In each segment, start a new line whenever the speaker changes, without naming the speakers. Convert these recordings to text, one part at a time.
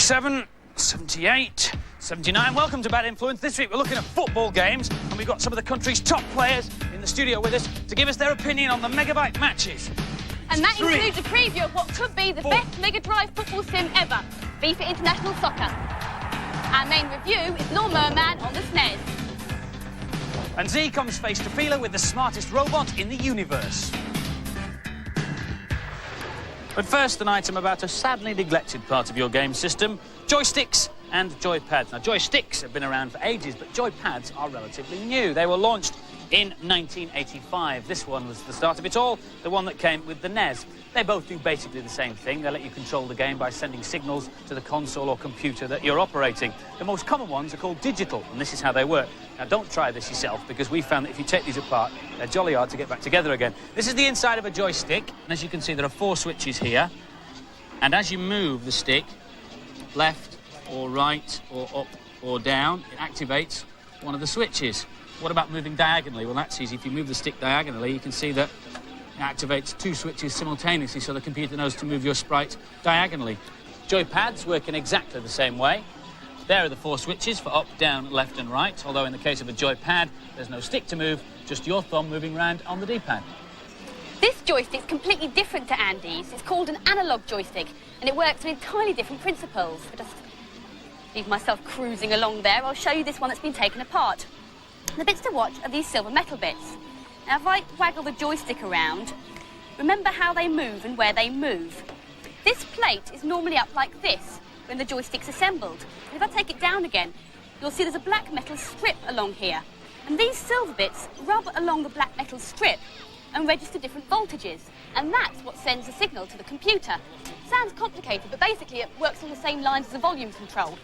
77, 78, 79. Welcome to Bad Influence. This week we're looking at football games, and we've got some of the country's top players in the studio with us to give us their opinion on the megabyte matches.
And that includes a preview of what could be the best Mega Drive football sim ever, FIFA International Soccer. Our main review is Lawnmower Man on the SNES.
And Z comes face to feeler with the smartest robot in the universe. But first, an item about a sadly neglected part of your game system, joysticks and joypads. Now, joysticks have been around for ages, but joypads are relatively new. They were launched in 1985. This one was the start of it all, the one that came with the NES. They both do basically the same thing. They let you control the game by sending signals to the console or computer that you're operating. The most common ones are called digital, and this is how they work. Now, don't try this yourself, because we found that if you take these apart, they're jolly hard to get back together again. This is the inside of a joystick, and as you can see, there are 4 switches here. And as you move the stick, left or right or up or down, it activates one of the switches. What about moving diagonally? Well, that's easy. If you move the stick diagonally, you can see that it activates 2 switches simultaneously, so the computer knows to move your sprite diagonally. Joypads work in exactly the same way. There are the 4 switches for up, down, left and right, although in the case of a joypad, there's no stick to move, just your thumb moving around on the D-pad.
This joystick's completely different to Andy's. It's called an analog joystick, and it works on entirely different principles. If I just leave myself cruising along there, I'll show you this one that's been taken apart. The bits to watch are these silver metal bits. Now, if I waggle the joystick around, remember how they move and where they move. This plate is normally up like this when the joystick's assembled. And if I take it down again, you'll see there's a black metal strip along here. And these silver bits rub along the black metal strip and register different voltages. And that's what sends the signal to the computer. Sounds complicated, but basically it works on the same lines as the volume control.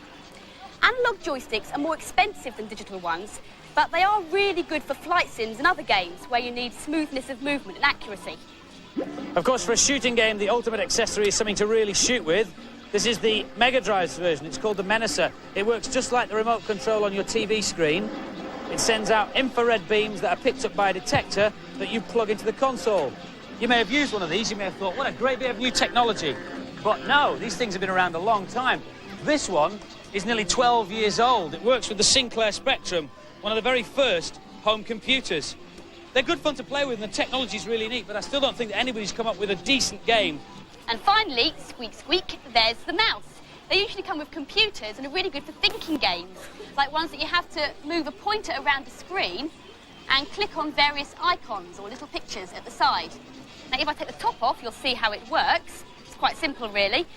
Analog joysticks are more expensive than digital ones, but they are really good for flight sims and other games where you need smoothness of movement and accuracy.
Of course, for a shooting game, the ultimate accessory is something to really shoot with. This is the Mega Drive's version. It's called the Menacer. It works just like the remote control on your TV screen. It sends out infrared beams that are picked up by a detector that you plug into the console. You may have used one of these. You may have thought, what a great bit of new technology. But no, these things have been around a long time. This one is nearly 12 years old. It works with the Sinclair Spectrum, one of the very first home computers. They're good fun to play with, and the technology's really neat, but I still don't think that anybody's come up with a decent game.
And finally, squeak, squeak, there's the mouse. They usually come with computers and are really good for thinking games, like ones that you have to move a pointer around the screen and click on various icons or little pictures at the side. Now, if I take the top off, you'll see how it works. It's quite simple, really.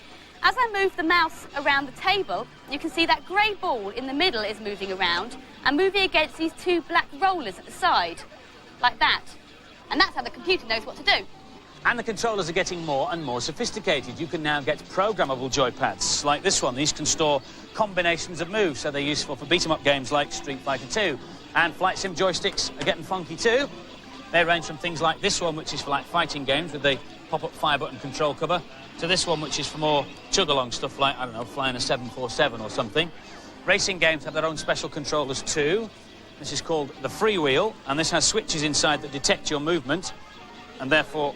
As I move the mouse around the table, you can see that grey ball in the middle is moving around and moving against these 2 black rollers at the side, like that. And that's how the computer knows what to do.
And the controllers are getting more and more sophisticated. You can now get programmable joypads, like this one. These can store combinations of moves, so they're useful for beat-em-up games like Street Fighter 2. And flight sim joysticks are getting funky too. They range from things like this one, which is for like fighting games with the pop-up fire-button control cover, to this one, which is for more chug-along stuff like, I don't know, flying a 747 or something. Racing games have their own special controllers too. This is called the freewheel, and this has switches inside that detect your movement, and therefore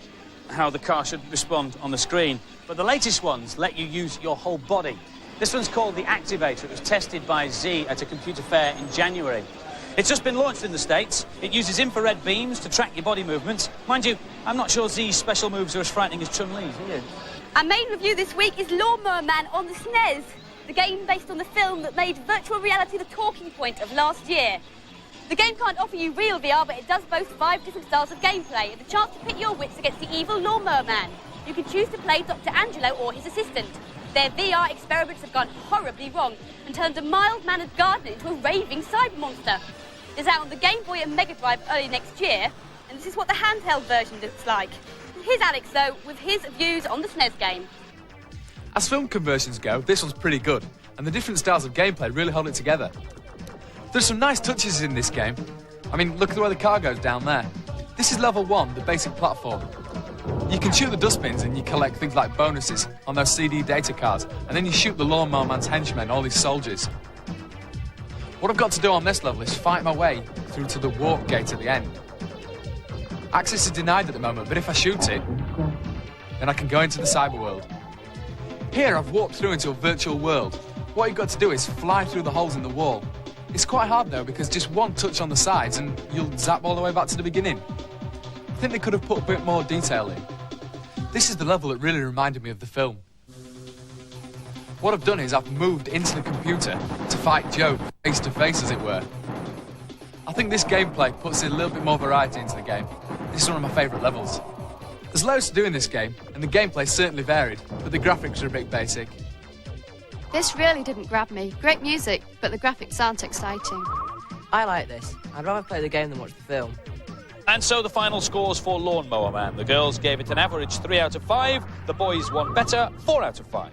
how the car should respond on the screen. But the latest ones let you use your whole body. This one's called the Activator. It was tested by Z at a computer fair in January. It's just been launched in the States. It uses infrared beams to track your body movements. Mind you, I'm not sure Z's special moves are as frightening as Chun-Li's, are you?
Our main review this week is Lawnmower Man on the SNES, the game based on the film that made virtual reality the talking point of last year. The game can't offer you real VR, but it does boast 5 different styles of gameplay and the chance to pit your wits against the evil Lawnmower Man. You can choose to play Dr. Angelo or his assistant. Their VR experiments have gone horribly wrong and turned a mild-mannered gardener into a raving cyber monster. It's out on the Game Boy and Mega Drive early next year, and this is what the handheld version looks like. Here's Alex, though, with his views on the SNES game.
As film conversions go, this one's pretty good, and the different styles of gameplay really hold it together. There's some nice touches in this game. I mean, look at the way the car goes down there. This is level 1, the basic platform. You can shoot the dustbins and you collect things like bonuses on those CD data cards, and then you shoot the Lawnmower Man's henchmen, all these soldiers. What I've got to do on this level is fight my way through to the warp gate at the end. Access is denied at the moment, but if I shoot it, then I can go into the cyber world. Here I've walked through into a virtual world. What you've got to do is fly through the holes in the wall. It's quite hard though, because just one touch on the sides and you'll zap all the way back to the beginning. I think they could have put a bit more detail in. This is the level that really reminded me of the film. What I've done is I've moved into the computer to fight Joe face to face, as it were. I think this gameplay puts a little bit more variety into the game. This is one of my favourite levels. There's loads to do in this game, and the gameplay certainly varied, but the graphics are a bit basic.
This really didn't grab me. Great music, but the graphics aren't exciting.
I like this. I'd rather play the game than watch the film.
And so the final scores for Lawnmower Man. The girls gave it an average 3 out of 5. The boys won better, 4 out of 5.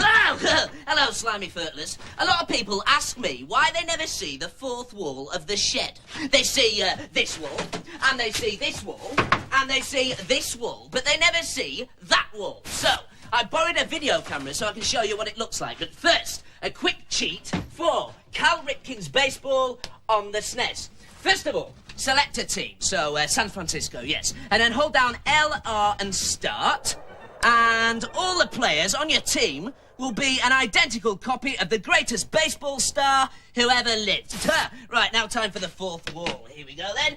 Oh, hello, slimy furtlers. A lot of people ask me why they never see the fourth wall of the shed. They see this wall, and they see this wall, and they see this wall, but they never see that wall. So, I borrowed a video camera so I can show you what it looks like. But first, a quick cheat for Cal Ripken's baseball on the SNES. First of all, select a team. So, San Francisco, yes. And then hold down L, R, and start. And all the players on your team will be an identical copy of the greatest baseball star who ever lived. Right, now time for the fourth wall. Here we go, then.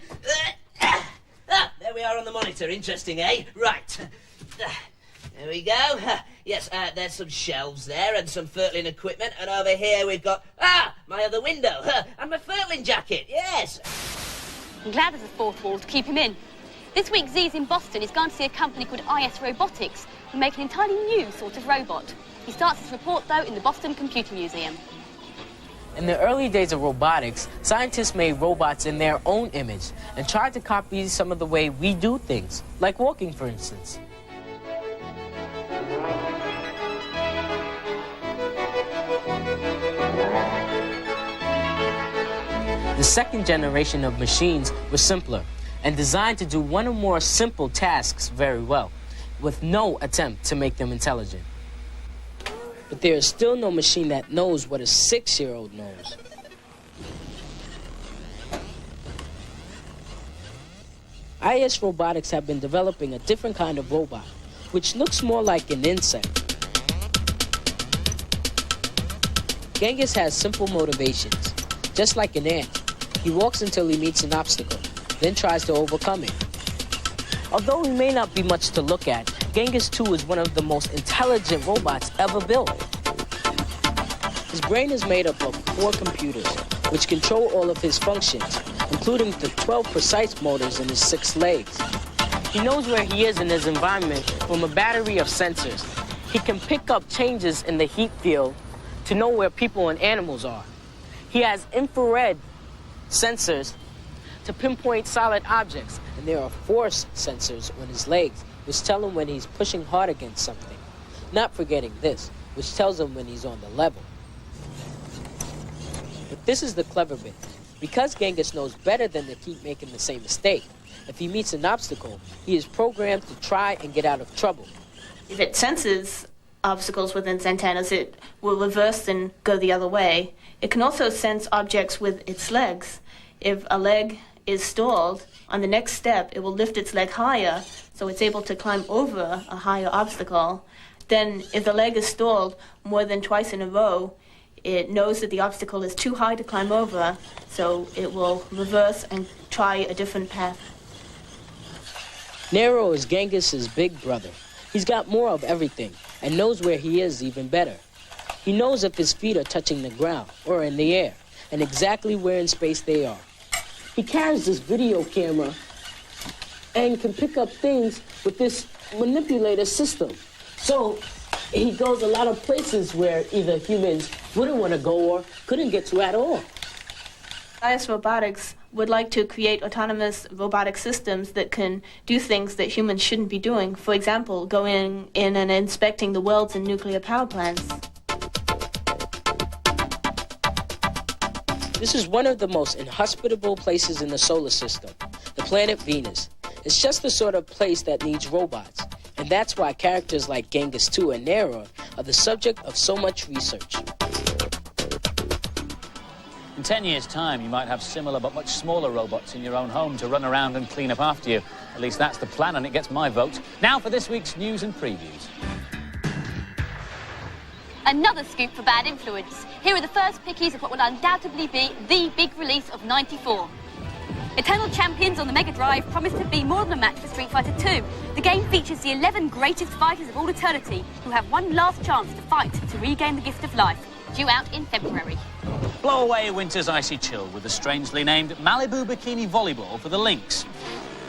There we are on the monitor. Interesting, eh? Right. There we go. Yes, there's some shelves there and some furtling equipment. And over here we've got, my other window. And my furtling jacket, yes.
I'm glad there's a fourth wall to keep him in. This week, Z's in Boston. He's gone to see a company called IS Robotics who make an entirely new sort of robot. He starts his report, though, in the Boston Computer Museum.
In the early days of robotics, scientists made robots in their own image and tried to copy some of the way we do things, like walking, for instance. The second generation of machines was simpler and designed to do one or more simple tasks very well, with no attempt to make them intelligent. But there is still no machine that knows what a 6-year-old knows. IS Robotics have been developing a different kind of robot, which looks more like an insect. Genghis has simple motivations. Just like an ant, he walks until he meets an obstacle, then tries to overcome it. Although he may not be much to look at, Genghis 2 is one of the most intelligent robots ever built. His brain is made up of 4 computers, which control all of his functions, including the 12 precise motors in his 6 legs. He knows where he is in his environment from a battery of sensors. He can pick up changes in the heat field to know where people and animals are. He has infrared sensors to pinpoint solid objects, and there are force sensors on his legs, which tell him when he's pushing hard against something. Not forgetting this, which tells him when he's on the level. But this is the clever bit. Because Genghis knows better than to keep making the same mistake, if he meets an obstacle, he is programmed to try and get out of trouble.
If it senses obstacles within its antennas, it will reverse and go the other way. It can also sense objects with its legs. If a leg is stalled, on the next step, it will lift its leg higher, so it's able to climb over a higher obstacle. Then, if the leg is stalled more than twice in a row, it knows that the obstacle is too high to climb over, so it will reverse and try a different path.
Nero is Genghis's big brother. He's got more of everything and knows where he is even better. He knows if his feet are touching the ground or in the air, and exactly where in space they are. He carries this video camera and can pick up things with this manipulator system. So he goes a lot of places where either humans wouldn't want to go or couldn't get to at all.
IS Robotics would like to create autonomous robotic systems that can do things that humans shouldn't be doing. For example, going in and inspecting the welds in nuclear power plants.
This is one of the most inhospitable places in the solar system, the planet Venus. It's just the sort of place that needs robots, and that's why characters like Genghis 2 and Nero are the subject of so much research. In
10 years' time, you might have similar but much smaller robots in your own home to run around and clean up after you. At least that's the plan, and it gets my vote. Now for this week's news and previews.
Another scoop for Bad Influence. Here are the first pickies of what will undoubtedly be the big release of '94. Eternal Champions on the Mega Drive promised to be more than a match for Street Fighter 2. The game features the 11 greatest fighters of all eternity who have one last chance to fight to regain the gift of life. Due out in February.
Blow away winter's icy chill with the strangely named Malibu Bikini Volleyball for the Lynx.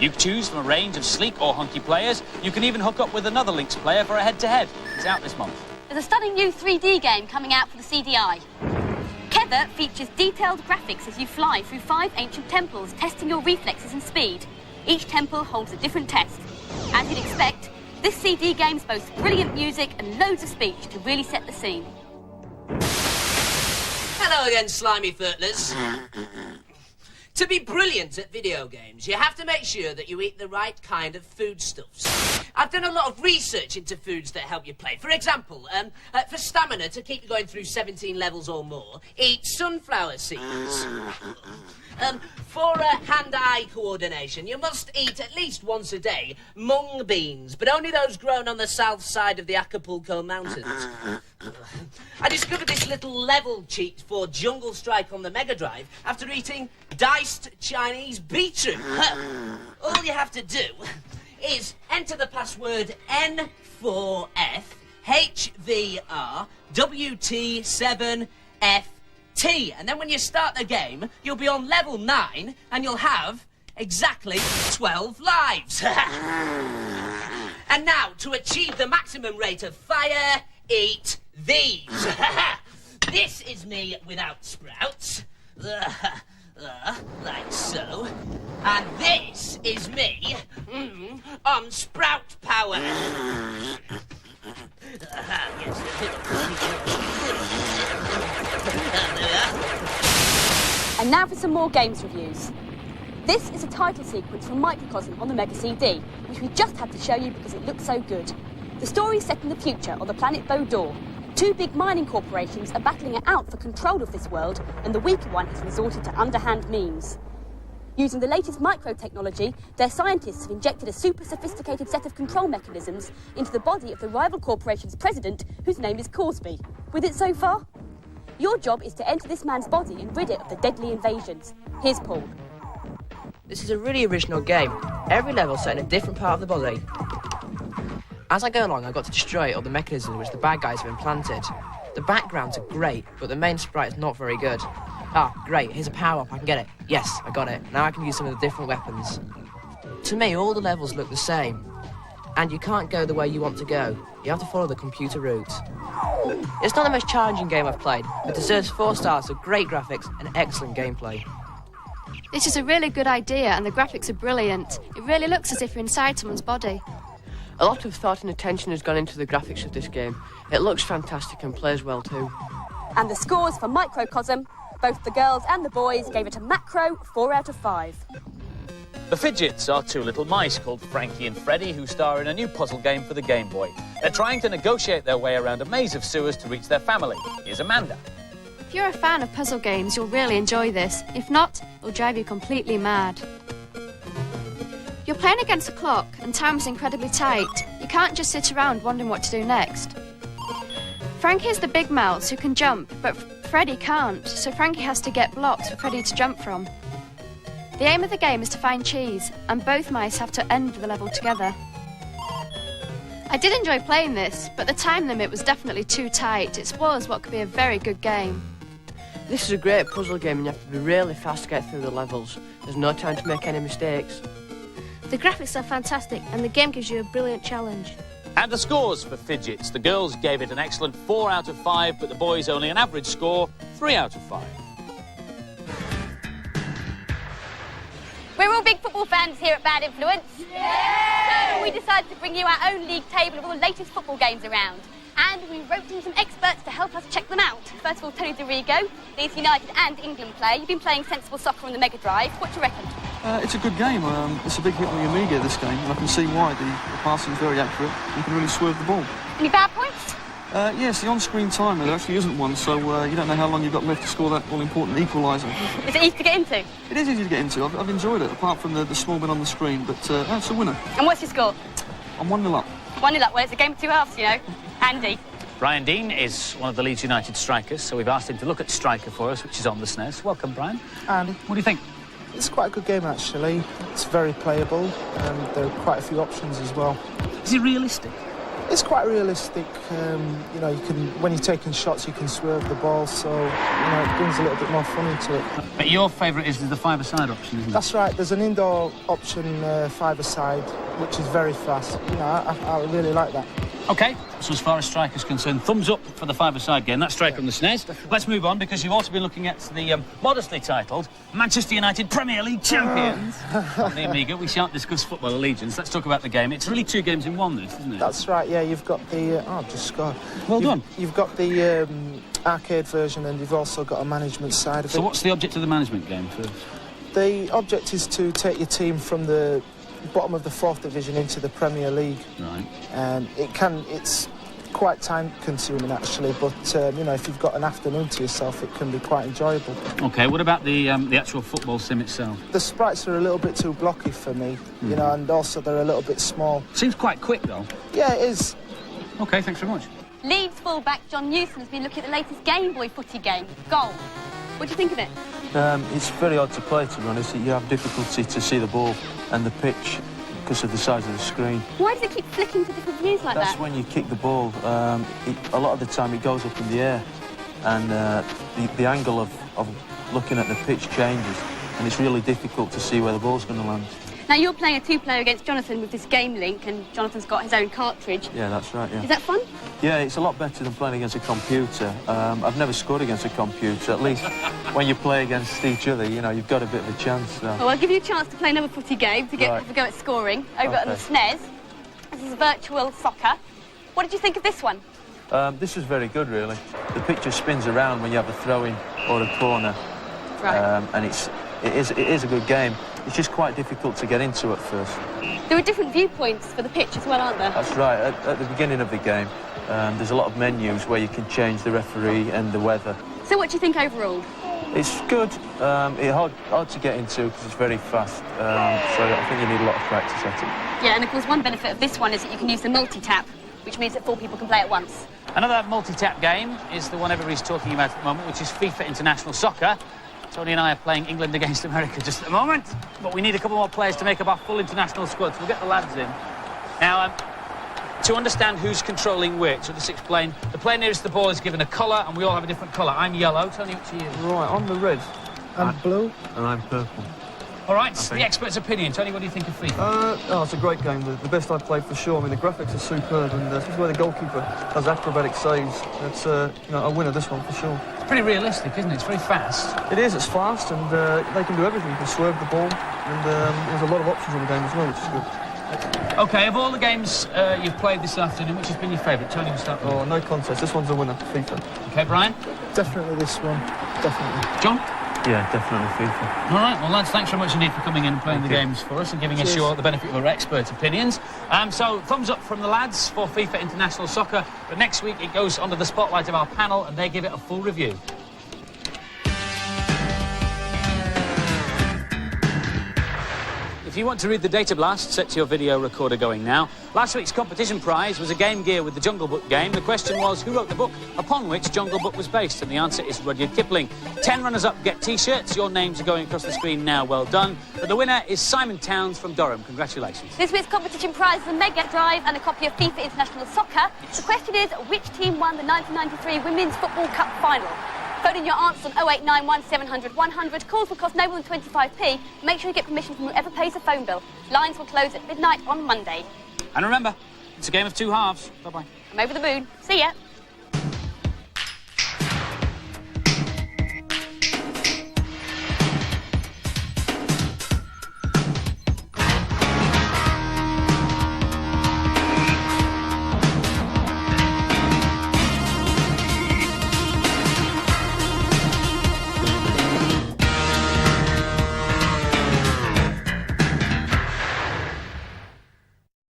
You choose from a range of sleek or hunky players. You can even hook up with another Lynx player for a head-to-head. It's out this month.
There's a stunning new 3D game coming out for the CDI. Kether features detailed graphics as you fly through 5 ancient temples, testing your reflexes and speed. Each temple holds a different test. As you'd expect, this CD game boasts brilliant music and loads of speech to really set the scene.
Hello again, slimy furtlers. To be brilliant at video games, you have to make sure that you eat the right kind of foodstuffs. I've done a lot of research into foods that help you play. For example, for stamina, to keep you going through 17 levels or more, eat sunflower seeds. For hand-eye coordination, you must eat at least once a day mung beans, but only those grown on the south side of the Acapulco Mountains. I discovered this little level cheat for Jungle Strike on the Mega Drive after eating diced Chinese beetroot. All you have to do is enter the password N4FHVRWT7FT, and then when you start the game, you'll be on level 9 and you'll have exactly 12 lives. And now, to achieve the maximum rate of fire, eat these. This is me without sprouts. Like so. And this is me on sprout power.
And now for some more games reviews. This is a title sequence from Microcosm on the Mega CD, which we just had to show you because it looks so good. The story is set in the future on the planet Bodor. 2 big mining corporations are battling it out for control of this world, and the weaker one has resorted to underhand means. Using the latest micro-technology, their scientists have injected a super sophisticated set of control mechanisms into the body of the rival corporation's president, whose name is Corsby. With it so far? Your job is to enter this man's body and rid it of the deadly invasions. Here's Paul.
This is a really original game. Every level set in a different part of the body. As I go along, I got to destroy all the mechanisms which the bad guys have implanted. The backgrounds are great, but the main sprite is not very good. Ah, great, here's a power-up, I can get it. Yes, I got it. Now I can use some of the different weapons. To me, all the levels look the same. And you can't go the way you want to go. You have to follow the computer route. It's not the most challenging game I've played, but deserves 4 stars of great graphics and excellent gameplay.
This is a really good idea and the graphics are brilliant. It really looks as if you're inside someone's body.
A lot of thought and attention has gone into the graphics of this game. It looks fantastic and plays well too.
And the scores for Microcosm, both the girls and the boys gave it a macro 4 out of 5.
The Fidgets are 2 little mice called Frankie and Freddy who star in a new puzzle game for the Game Boy. They're trying to negotiate their way around a maze of sewers to reach their family. Here's Amanda.
If you're a fan of puzzle games, you'll really enjoy this. If not, it'll drive you completely mad. You're playing against the clock and time's incredibly tight. You can't just sit around wondering what to do next. Frankie is the big mouse who can jump, but Freddy can't, so Frankie has to get blocks for Freddy to jump from. The aim of the game is to find cheese, and both mice have to end the level together. I did enjoy playing this, but the time limit was definitely too tight. It spoils what could be a very good game.
This is a great puzzle game and you have to be really fast to get through the levels. There's no time to make any mistakes.
The graphics are fantastic and the game gives you a brilliant challenge.
And the scores for Fidgets. The girls gave it an excellent 4 out of 5, but the boys only an average score, 3 out of 5.
We're all big football fans here at Bad Influence. Yeah! So we decided to bring you our own league table of all the latest football games around. And we roped in some experts to help us check them out. First of all, Tony DeRigo, Leeds United and England player. You've been playing sensible soccer on the Mega Drive. What do you reckon?
It's a good game. It's a big hit on the Amiga, this game, and I can see why. The passing is very accurate. You can really swerve the ball.
Any bad points?
Yes, the on-screen timer, there actually isn't one, so you don't know how long you've got left to score that all-important equaliser.
Is it easy to get into?
It is easy to get into. I've enjoyed it, apart from the small bit on the screen, but that's a winner.
And what's your score?
I'm 1-0 up.
1-0 up. Well, it's a game of two halves, you know. Andy.
Brian Dean is one of the Leeds United strikers, so we've asked him to look at striker for us, which is on the SNES. Welcome, Brian.
Andy.
What do you think?
It's quite a good game, actually. It's very playable, and there are quite a few options as well.
Is it realistic?
It's quite realistic. You know, when you're taking shots, you can swerve the ball, so it brings a little bit more fun into it.
But your favourite is the five-a-side option, isn't it?
That's right. There's an indoor option, five-a-side, which is very fast. You know, I really like that.
OK, so as far as strikers concerned, thumbs up for the five-a-side game. That's striker on the SNES. Let's move on, because you've also been looking at the modestly titled Manchester United Premier League champions. On the Amiga, we shan't discuss football allegiance. Let's talk about the game. It's really 2 games in one, this, isn't it?
That's right, yeah. You've got the... I've just scored.
Well done.
You've got the arcade version, and you've also got a management side of it.
So what's the object of the management game?
The object is to take your team from the bottom of the 4th division into the Premier League.
Right.
And it's quite time-consuming, actually, but, if you've got an afternoon to yourself, it can be quite enjoyable.
OK, what about the actual football sim itself?
The sprites are a little bit too blocky for me, and also they're a little bit small.
Seems quite quick, though.
Yeah, it is.
OK, thanks very much.
Leeds full-back John Newsom has been looking at the latest Game Boy footy game, Goal. What do you think of it?
It's very hard to play, to be honest. You have difficulty to see the ball and the pitch because of the size of the screen.
Why does it keep flicking to different views like that?
That's when you kick the ball. A lot of the time it goes up in the air, and the angle of looking at the pitch changes, and it's really difficult to see where the ball's going to land.
Now, you're playing a 2-player against Jonathan with this game link, and Jonathan's got his own cartridge.
Yeah, that's right, yeah.
Is that fun?
Yeah, it's a lot better than playing against a computer. I've never scored against a computer. At least when you play against each other, you've got a bit of a chance. So.
Well, I'll give you a chance to play another footy game to have a go at scoring over on the SNES. This is virtual soccer. What did you think of this one?
This was very good, really. The picture spins around when you have a throw-in or a corner.
Right.
And it is a good game. It's just quite difficult to get into at first.
There are different viewpoints for the pitch as well, aren't there?
That's right. At the beginning of the game, there's a lot of menus where you can change the referee and the weather.
So what do you think overall?
It's good. It's hard to get into because it's very fast. So I think you need a lot of practice at it.
Yeah, and of course one benefit of this one is that you can use the multi-tap, which means that 4 people can play at once.
Another multi-tap game is the one everybody's talking about at the moment, which is FIFA International Soccer. Tony and I are playing England against America just at the moment, but we need a couple more players to make up our full international squad, so we'll get the lads in. Now, to understand who's controlling which, I'll just explain. The player nearest the ball is given a colour, and we all have a different colour. I'm yellow. Tony, what's you?
Right, I'm the red.
And blue.
And I'm purple.
All right, the expert's opinion. Tony, what do you think of FIFA?
It's a great game, the best I've played for sure. I mean, the graphics are superb, and especially where the goalkeeper does acrobatic saves. It's a winner, this one, for sure.
It's pretty realistic, isn't it? It's very fast.
It is, it's fast, and they can do everything. You can swerve the ball, and there's a lot of options in the game as well, which is good.
OK, of all the games you've played this afternoon, which has been your favourite? Tony, we'll start with you.
Oh, no contest. This one's a winner, FIFA.
OK, Brian?
Definitely this one, definitely.
John?
Yeah, definitely FIFA.
All right, well, lads, thanks very much indeed for coming in and playing the games for us and giving us the benefit of our expert opinions. So, thumbs up from the lads for FIFA International Soccer, but next week it goes under the spotlight of our panel and they give it a full review. If you want to read the data blast, set your video recorder going now. Last week's competition prize was a Game Gear with the Jungle Book game. The question was, who wrote the book upon which Jungle Book was based? And the answer is Rudyard Kipling. 10 runners-up get T-shirts. Your names are going across the screen now. Well done. But the winner is Simon Towns from Durham. Congratulations.
This week's competition prize is a Mega Drive and a copy of FIFA International Soccer. The question is, which team won the 1993 Women's Football Cup final? Phone in your answers on 0891 700 100. Calls will cost no more than 25p. Make sure you get permission from whoever pays the phone bill. Lines will close at midnight on Monday.
And remember, it's a game of two halves. Bye-bye.
I'm over the moon. See ya.